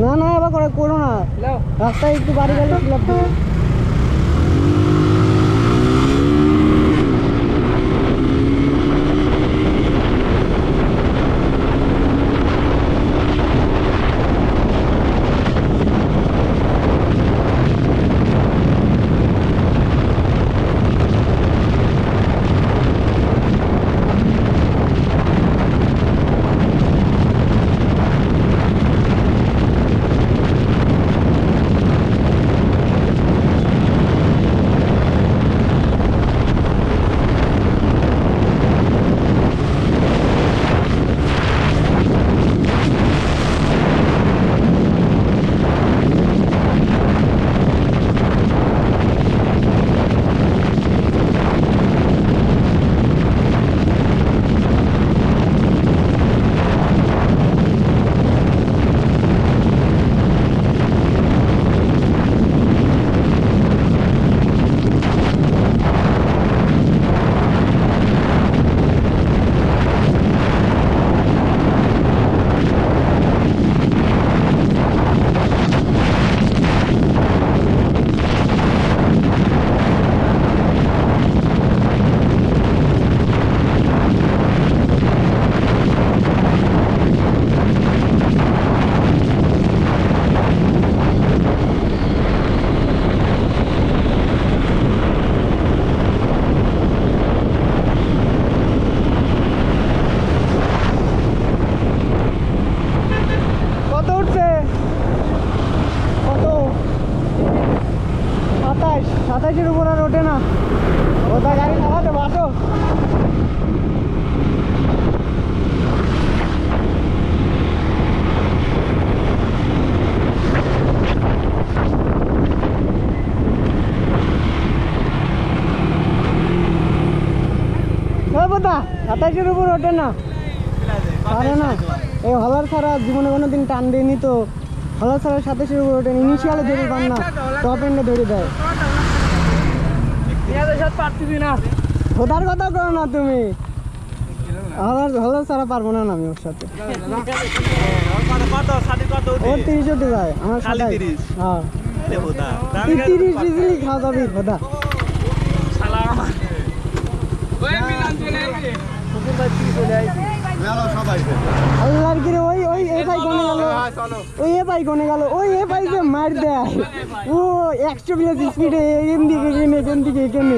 না না এবার করো না, রাস্তায় একটু বাড়ি গেলে ক্লাব দেবে। সাতাশের উপর আর ওঠে না, ওটা গাড়ি নামাতে বাসো। সাতাশের উপর ওঠে না, পারে না। এই হলার ছাড়া জীবনে কোনো দিন টান দেয়নি তো, হলার ছাড়া সাতাশের উপর ওঠেন। ইনিশিয়ালে ধরে পান না, টপ এন্ডে ধরে দেয়। খোদার কথা করো না তুমি, হলার ছাড়া পারবো না আমি ওর সাথে। ওর 30 উঠে যায়, আমার 27। হ্যাঁ 30 ইজিলি খাওয়া যাবে খোদা। আল্লাহর কিরে ওই ওই এ ভাই কোনে গেল, ওই এ ভাই কোনে গেল, ওই এ ভাই যে মার দেয় ও 100 প্লাস স্পিডে এখান দিকে এখানে, এখান থেকে এখানে।